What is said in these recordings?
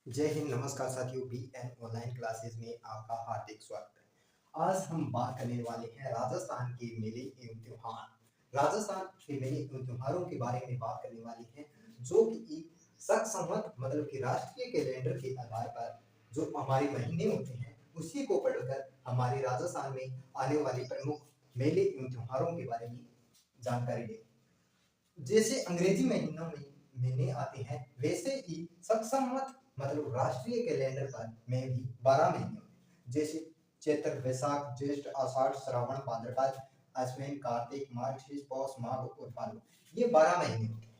जय हिंद, नमस्कार साथियों। BN ऑनलाइन क्लासेस में आपका हार्दिक स्वागत है। आज हम बात करने वाले हैं राजस्थान के मेले एवं त्योहार। राजस्थान के मेले एवं त्योहारों के बारे में बात करने वाले हैं, जो कि शक संवत मतलब कि राष्ट्रीय कैलेंडर के आधार पर जो हमारे महीने होते हैं उसी को पढ़कर हमारे राजस्थान में आने वाले प्रमुख मेले एवं त्योहारों के बारे में जानकारी दें। जैसे अंग्रेजी महीनों में महीने आते हैं, वैसे ही सक्षमत मतलब राष्ट्रीय कैलेंडर पर में भी 12 महीने होते हैं। जैसे चैत्र, वैशाख, ज्येष्ठ, आषाढ़, श्रावण, भाद्रपद, अश्विन, कार्तिक, मार्गशीर्ष, पौष, माघ और फाल्गुन, ये 12 महीने होते हैं।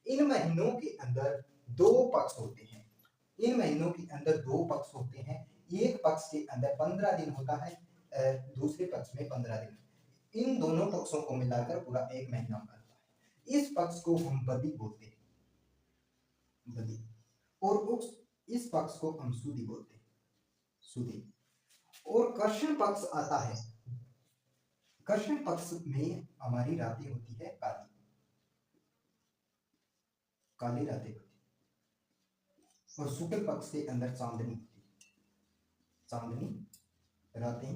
इन महीनों के अंदर दो पक्ष होते हैं। इन महीनों के अंदर दो पक्ष होते हैं। एक पक्ष के अंदर 15 दिन होता है, दूसरे पक्ष में 15 दिन। इन दोनों पक्षों को मिलाकर पूरा एक महीना बनता है। इस पक्ष को हम बदी बोलते हैं, बदी। और उस इस पक्ष को हम सुदी बोलते हैं, सुदी। और कृष्ण पक्ष आता है। कृष्ण पक्ष में हमारी रातें होती है काली, काली रातें होती है। और शुक्ल पक्ष के अंदर चांदनी होती है, चांदनी रातें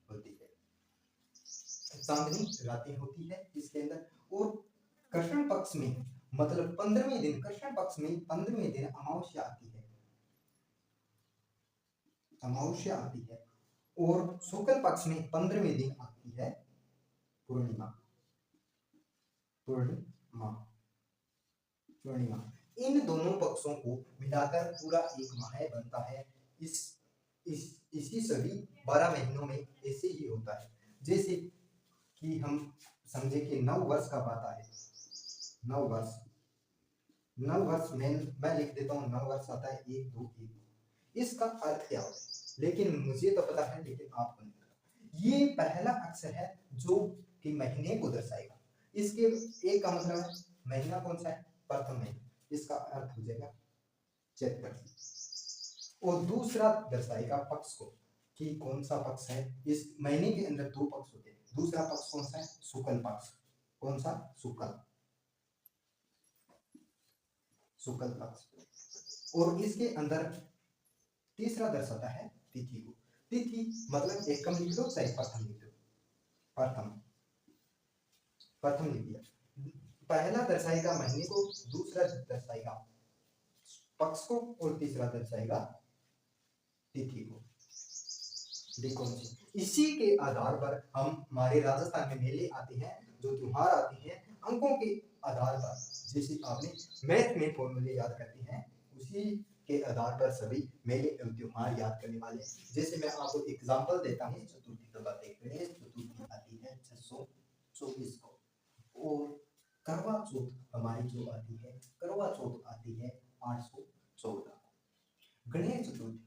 होती है, चांदनी रातें होती है इसके अंदर। और कृष्ण पक्ष में मतलब 15वें दिन, कृष्ण पक्ष में 15वें दिन अमावस्या आती है, अमावस्या आती है। और शुक्ल पक्ष में 15वें दिन आती है पूर्णिमा, पूर्णिमा, पूर्णिमा। इन दोनों पक्षों को मिलाकर पूरा एक माह बनता है। इसी सभी 12 महीनों में ऐसे ही होता है। जैसे कि हम समझे कि 9 वर्ष का बात है, 9 वर्ष, 9 वर्ष मैं लिख देता हूँ। 9 वर्ष आता है 1 2 1 2। इसका अर्थ क्या होता है, लेकिन मुझे तो पता है, लेकिन आपको नहीं पता। ये पहला अक्षर है जो कि महीने को दर्शाएगा। इसके एक का मतलब है महीना कौन सा है, प्रथम महीना, इसका अर्थ हो जाएगा चैत्र। और दूसरा दर्शाएगा पक्ष को कि कौन सा पक्ष है। इस महीने के अंदर दो पक्ष होते हैं, दूसरा पक्ष कौन सा है, शुक्ल पक्ष। कौन सा, शुक्ल, शुक्ल पक्ष। और इसके अंदर तीसरा दर्शाता है तिथि को। तिथि मतलब एकम लिख लो चाहे प्रथम लिख लो, प्रथम, प्रथम लिख दिया। पहला दर्शाएगा महीने को, दूसरा दर्शाएगा पक्ष को, और तीसरा दर्शाएगा तिथि को। देखो, इसी के आधार पर हम हमारे राजस्थान में मेले आते हैं, जो त्योहार आते हैं अंकों के आधार पर। जैसे आपने मैथ में फॉर्मूले याद करते हैं, उसी के आधार पर सभी मेले एवं त्योहार याद करने वाले हैं। जैसे मैं आपको एग्जांपल देता हूँ, चतुर्थी का बात देखते हैं। चतुर्थी आती है 624 को। और करवा चौथ हमारी जो आती है, करवा चौथ आती है 814 को। गणेश चतुर्थी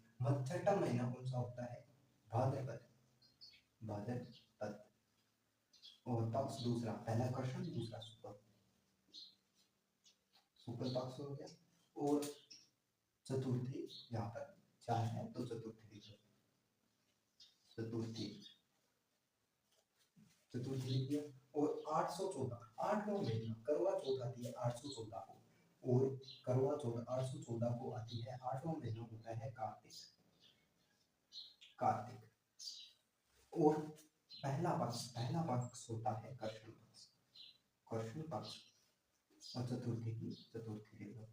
छठा महीना कौन सा होता है, भाद्रपद, भाद्रपद। और पक्ष दूसरा, पहला कृष्ण, दूसरा शुक्ल, शुक्ल पक्ष हो गया। और चतुर्थी यहाँ पर 4 है तो चतुर्थी लिख लो, चतुर्थी, चतुर्थी लिख दिया। और 814, 8वां महीना करवा चौथ आती है 814 को। और करवा चौथ 814 को आती है, 8वां महीना होता है कार्तिक, कार्तिक। और पहला पक्ष होता है कृष्ण पक्ष, कृष्ण पक्ष। और चतुर्थी की चतुर्थी लिख लो,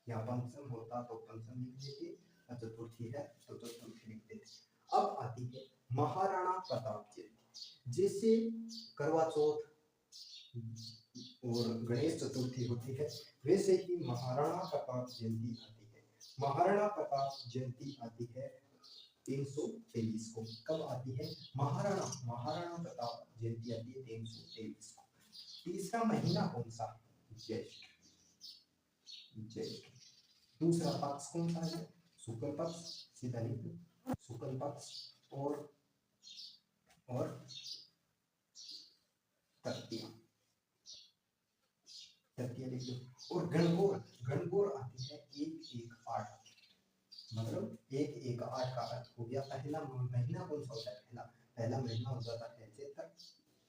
या पंचम होता तो पंचम लिख देते, और चतुर्थी है तो चतुर्थी लिख देते। अब आती है महाराणा प्रताप जयंती। जैसे करवा चौथ और गणेश चतुर्थी होती है, वैसे ही महाराणा प्रताप जयंती आती है। महाराणा प्रताप जयंती आती है 323 को। कब आती है, महाराणा प्रताप जयंती आती है 323 को। तीसरा महीना कौन सा, ज्येष्ठ, ज्येष्ठ। दूसरा पक्ष कौन सा है, शुक्ल पक्ष, सीधा लिख दो, शुक्ल पक्ष। और तृतीया, तृतीया लिख दो। और गणगौर, गणगौर आती है 118, मतलब 118 का अर्थ हो गया पहला महीना कौन सा होता है, पहला महीना हो जाता है चैत्र।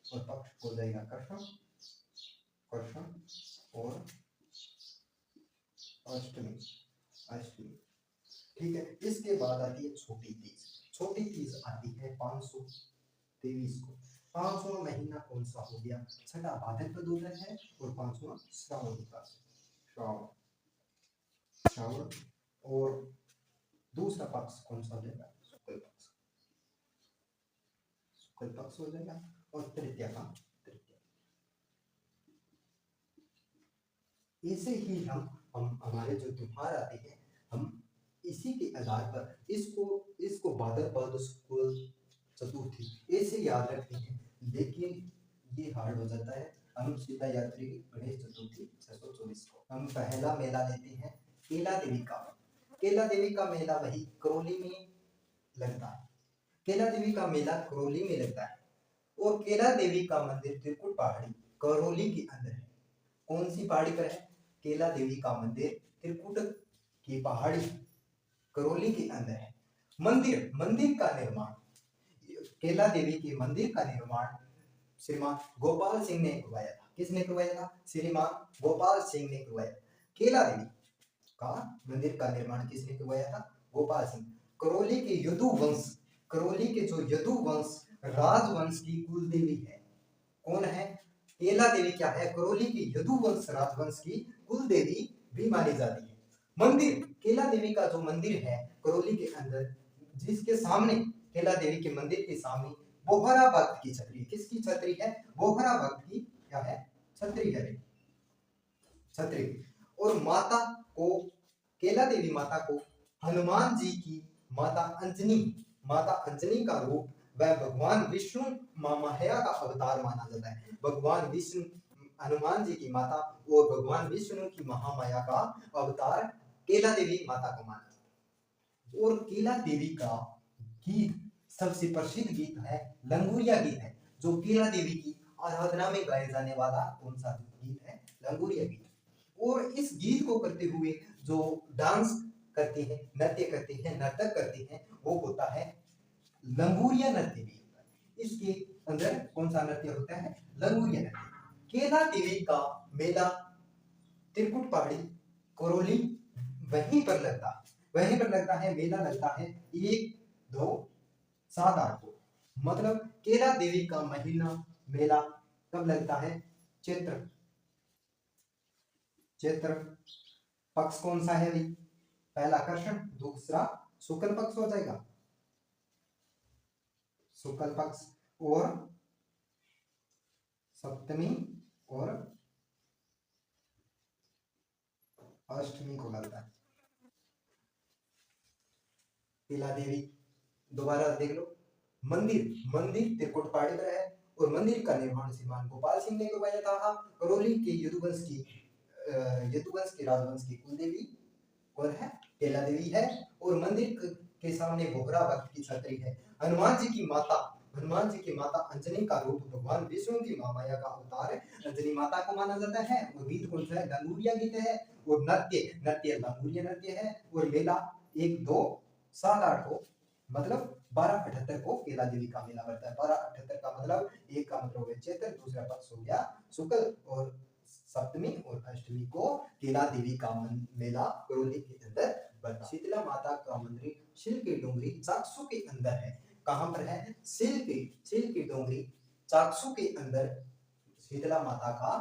और पक्ष हो जाएगा कृष्ण, कृष्ण। और अष्टमी, अष्टमी। ठीक है। इसके बाद आती है छोटी तीज। छोटी तीज आती है 523 को। 5वां महीना कौन सा हो गया? छठा भाद्रपद होता है और 5वां श्रावण होता है। श्रावण, श्रावण। और दूसरा पक्ष कौन सा हो जाएगा? शुक्ल पक्ष, शुक्ल पक्ष हो जाएगा। और तृतीया का तृतीया। ऐसे ही हम हमारे जो त्योहार आते हैं, हम इसी के आधार पर इसको इसको भाद्रपद शुक्ल चतुर्थी ऐसे याद रखते हैं। लेकिन ये हार्ड हो जाता है। हम सीधा याद करेंगे गणेश चतुर्थी 624 को। हम पहला मेला लेते हैं केला देवी का। केला देवी का मेला वही करौली में लगता है। केला देवी का मेला करौली में लगता है। और केला देवी का मंदिर त्रिकुट पहाड़ी करौली के अंदर है। कौन सी पहाड़ी पर है? केला देवी का मंदिर त्रिकुट की पहाड़ी करौली के अंदर है। मंदिर मंदिर का निर्माण, केला देवी के मंदिर का निर्माण श्रीमान गोपाल सिंह ने करवाया था। किसने करवाया था? श्रीमान गोपाल सिंह ने करवाया। केला देवी का मंदिर का निर्माण किसने करवाया था? गोपाल सिंह। करौली के यदु वंश, करौली के जो यदु वंश राजवंश की कुल देवी है। कौन है? केला देवी क्या है? करौली की यदु वंश राजवंश की कुल देवी भी मानी जाती है। मंदिर, केला देवी का जो मंदिर है करौली के अंदर, जिसके सामने केला देवी के मंदिर के सामने बोहरा भक्त की छतरी। किसकी छतरी है? बोहरा भक्त की क्या है? छतरी है, छतरी। और माता को, केला देवी माता को हनुमान जी की माता अंजनी, माता अंजनी का रूप वह भगवान विष्णु माया का अवतार माना जाता है। भगवान विष्णु, हनुमान जी की माता और भगवान विष्णु की महामाया का अवतार केला देवी माता को माना जाता है। और केला देवी का गीत, सबसे प्रसिद्ध गीत है लंगूरिया गीत है, जो केला देवी की आराधना में गाए जाने वाला कौन सा गीत है? लंगूरिया गीत। और इस गीत को करते हुए जो डांस करते हैं, नृत्य करते हैं, नाटक करते हैं, वो होता है लंगूरिया नृत्य भी। इसके अंदर कौन सा नृत्य होता है? लंगूरिया नृत्य। केला देवी का मेला त्रिकुट पहाड़ी करौली वहीं पर लगता है, वहीं पर लगता है। मेला लगता है 1, 2, 7, 8 को। मतलब केला देवी का महीना मेला कब लगता है? चैत्र, चैत्र पक्ष कौन सा है भाई? पहला कृष्ण, दूसरा शुक्ल पक्ष हो जाएगा, शुक्ल पक्ष। और सप्तमी और अष्टमी को लगता है। केला देवी दोबारा देख लो। मंदिर, मंदिर त्रिकुट पहाड़ी पर है और मंदिर का निर्माण श्रीमान गोपाल सिंह ने करवाया था। करौली के यदुवंश की राजवंश की कुल देवी कौन है? केला देवी है। और मंदिर के सामने बोहरा भक्त की छतरी है। हनुमान जी की माता, हनुमान जी की माता अंजनी का रूप भगवान विष्णु की महामाया का अवतार अंजनी माता को माना जाता है। और गीत कौन सा है? लंगूरिया गीत है। और नृत्य, नृत्य लंगूरिया नृत्य है। और मेला 1, 2, 7, 8 को, मतलब 1278 को केला देवी का मेला बढ़ता है। 1278 का मतलब, एक का मतलब है चैत्र, दूसरा पक्ष हो गया शुक्ल, और सप्तमी और अष्टमी को केला देवी का मेला करौली के अंदर बनता। शीतला माता का मंदिर सिल की डोंगरी चाकसू के अंदर है। कहां पर है? सिल की डोंगरी चाकसू के अंदर शीतला माता का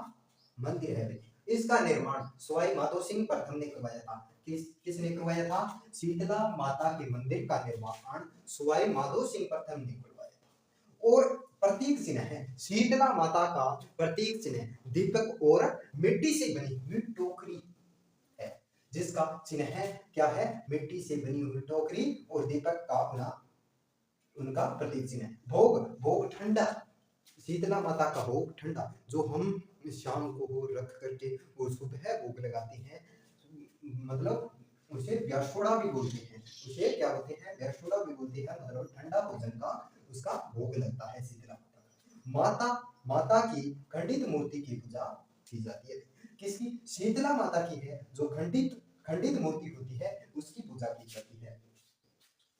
मंदिर है। इसका निर्माण सवाई माधो सिंह प्रथम ने करवाया था। किसने करवाया था? शीतला माता के मंदिर का निर्माण सवाई माधो सिंह प्रथम ने करवाया था। और प्रतीक चिन्ह है, शीतला माता का प्रतीक चिन्ह दीपक और मिट्टी से बनी हुई टोकरी है, जिसका चिन्ह है क्या है? मिट्टी से बनी हुई टोकरी और दीपक का उनका प्रतीक चिन्ह है। भोग, भोग ठंडा, शीतला माता का भोग ठंडा, जो हम शाम को रख करके वो सुबह भोग लगाते हैं, मतलब उसे व्यासोड़ा भी बोलते हैं। उसे क्या बोलते हैं? व्यासोड़ा भी बोलते हैं। मतलब ठंडा भोजन का उसका भोग लगता है शीतला माता। माता की खंडित मूर्ति की पूजा की जाती है। किसकी? शीतला माता की है, जो खंडित मूर्ति होती है उसकी पूजा की जाती है।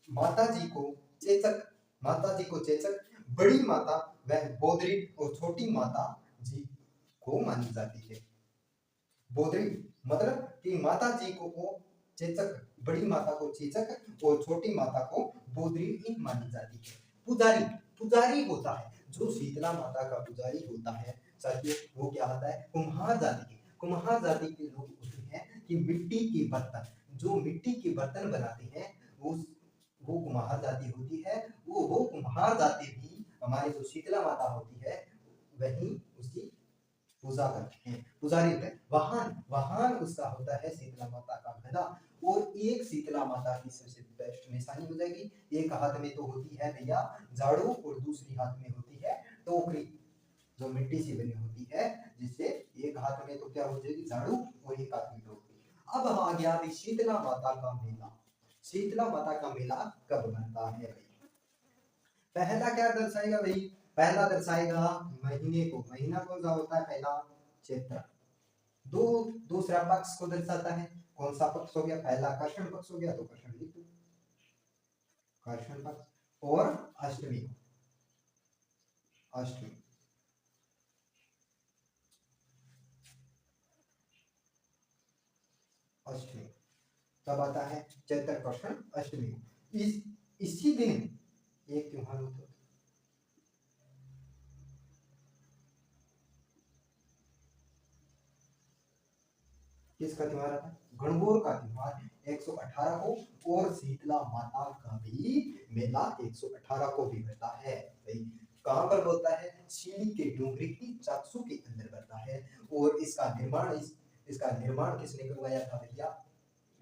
माता जी को चेचक, माता जी को चेचक, बड़ी माता वह बोधरी और छोटी माता जी को मानी जाती है। बोधरी मतलब कि माता जी को वो चेचक, बड़ी माता को चेचक और छोटी माता को बोधरी मानी जाती है। पुजारी, पुजारी होता है जो शीतला माता का पुजारी होता है साथियों, वो क्या होता है, कुम्हार जाति के, कुम्हार जाति के लोग होते हैं कि मिट्टी के बर्तन, जो मिट्टी के बर्तन बनाते हैं वो कुम्हार जाति होती है। वो कुम्हार जाति भी हमारी जो शीतला माता होती है वही उसकी पूजा करते हैं, पुजारी होते हैं। वाहन, वाहन उसका होता है शीतला माता का गधा। और एक शीतला माता की सबसे बेस्ट निशानी हो जाएगी, एक हाथ में तो होती है भैया झाड़ू और दूसरी हाथ में होती है टोकरी, जो मिट्टी से बनी होती है, जिससे एक हाथ में तो क्या हो जाएगी झाड़ू और एक हाथ में टोकरी। अब आ गया अभी शीतला माता का मेला। शीतला माता का मेला कब बनता है भाई? पहला क्या दर्शाएगा भाई? पहला दर्शाएगा महीने को, महीना कौन सा होता है? पहला चैत्र। दूसरा पक्ष को दर्शाता है, कौन सा पक्ष हो गया? पहला कृष्ण पक्ष हो गया, तो कृष्ण लिख दो, कृष्ण पक्ष। और अष्टमी, अष्टमी, अष्टमी कब आता है? चैत्र कृष्ण अष्टमी। इसी दिन एक त्योहार होता है, किसका त्योहार आता है? गणगौर का त्योहार 118 को, और शीतला माता का भी मेला 118 को भी बढ़ता है भाई। कहां पर बोलता है? सीढ़ी के डोंगरी की चाकसू के अंदर बढ़ता है। और इसका निर्माण किसने करवाया था भैया?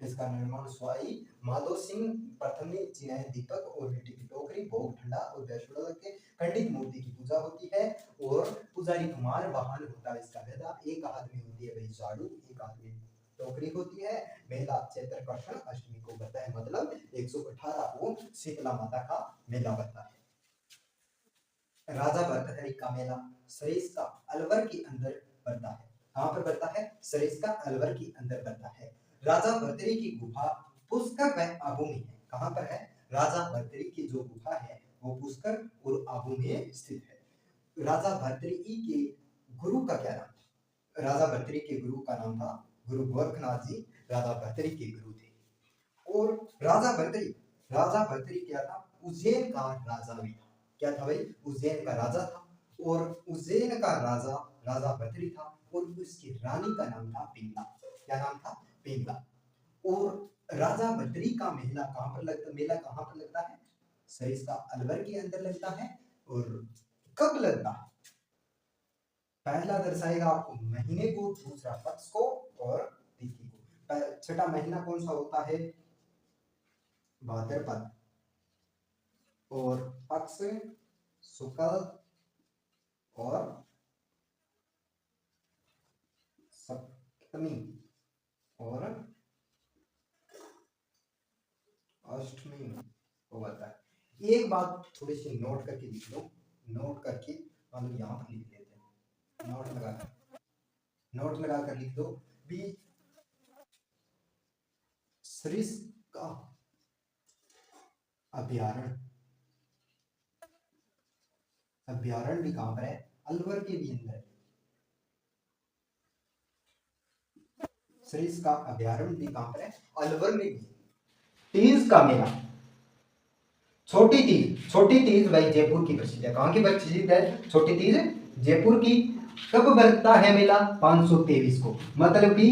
इसका निर्माण स्वाई माधो सिंह प्रथम ने चिनाई दीपक और मिट्टी की टोकरी, भोग ठंडा और वैष्णव के खंडित मूर्ति की पूजा होती है। और पुजारी कुमार वाहन होता है इसका गधा, एक हाथ में होती है भाई झाड़ू, एक हाथ में टोकरी होती है। मेला चैत्र कृष्ण अष्टमी को बढ़ता है, मतलब 118 को शीतला माता का मेला बढ़ता है। राजा भर्तृहरि का मेला सरिस्का अलवर के अंदर बढ़ता है। कहां पर बढ़ता है? सरिस्का अलवर के अंदर बढ़ता है। राजा भर्तृहरि की गुफा पुष्कर व आबू में है। कहां पर है? राजा भर्तृहरि की जो गुफा है वो पुष्कर और आबू में स्थित है। राजा भर्तृहरि के गुरु का क्या नाम था? राजा भर्तृहरि के गुरु का नाम था गुरु गोरखनाथ जी, राजा भर्तृहरि के गुरु थे। और राजा भर्तृहरि क्या था? उज्जैन का राजा भी था। क्या था भाई? उज्जैन का राजा था। और उज्जैन का राजा राजा भर्तृहरि था, और उसकी रानी का नाम था पिंगला। क्या नाम था? पिंगला। और राजा भर्तृहरि का मेला कहां पर लगता है? सरिस्का अलवर के अंदर लगता है। और कब लगता है? पहला दर्शाएगा आपको महीने को, दूसरा पक्ष को और तिथि को। छठा महीना कौन सा होता है? भाद्रपद। और पक्ष शुक्ल और सप्तमी और अष्टमी को होता है। एक बात थोड़ी सी नोट करके लिख लो, नोट करके मतलब यहाँ पर लिख लेते हैं, नोट लगा कर लिख दो भी। सरिस्का अभ्यारण्य भी कहां पर है? अलवर के भी अंदर। सरिस्का अभ्यारण्य भी कहां पर है? अलवर में भी। तीज का मेला, छोटी तीज भाई जयपुर की प्रसिद्ध है। कहां की प्रसिद्ध है? छोटी तीज जयपुर की। कब बढ़ता है मेला? 523 को, मतलब कि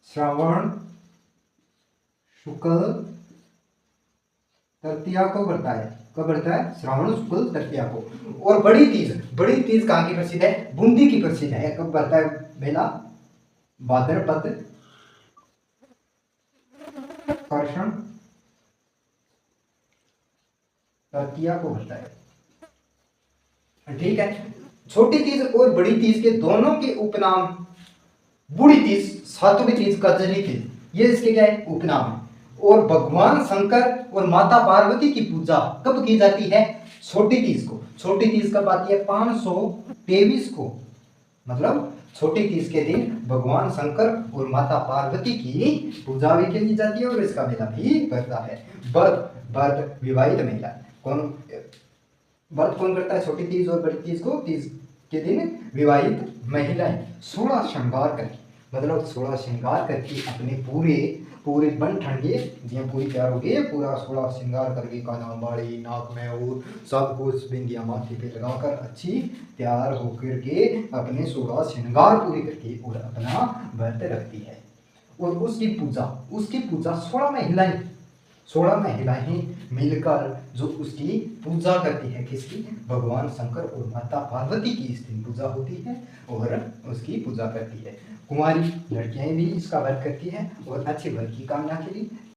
श्रावण शुक्ल तृतीया को बढ़ता है। कब बढ़ता है? श्रावण शुक्ल तृतीया को। और बड़ी तीज कहां की प्रसिद्ध है? बूंदी की प्रसिद्ध है। कब बढ़ता है मेला? भाद्रपद कृष्ण तृतीया को बढ़ता है। ठीक है। छोटी तीज और बड़ी तीज के दोनों के उपनाम बूढ़ी तीज, सातवीं तीज, कजरी तीज, ये इसके क्या है? उपनाम है। और भगवान शंकर और माता पार्वती की पूजा कब की जाती है? छोटी तीज को। छोटी तीज कब आती है? 523 को, मतलब छोटी तीज के दिन भगवान शंकर और माता पार्वती की पूजा भी की जाती है और इसका मेला भी करता है। व्रत विवाहित महिला व्रत कौन करता है? छोटी तीज और बड़ी तीज को। तीज के दिन विवाहित महिलाएं 16 श्रृंगार करके मतलब 16 श्रृंगार करके अपने पूरे पूरे बन ठंगे जियां पूरी तैयार हो गई पूरा 16 श्रृंगार करके काना बाड़ी नाक में और सब कुछ बिंदिया माथे पे लगाकर अच्छी तैयार होकर के अपने 16 श्रृंगार पूरे करके और अपना व्रत रखती है। और उसकी पूजा 16 महिलाएं मिलकर जो उसकी पूजा करती है, किसकी? भगवान शंकर और माता पार्वती की इस दिन पूजा होती है और उसकी पूजा करती है। कुंवारी लड़कियां भी इसका व्रत करती है और अच्छे वर की कामना के लिए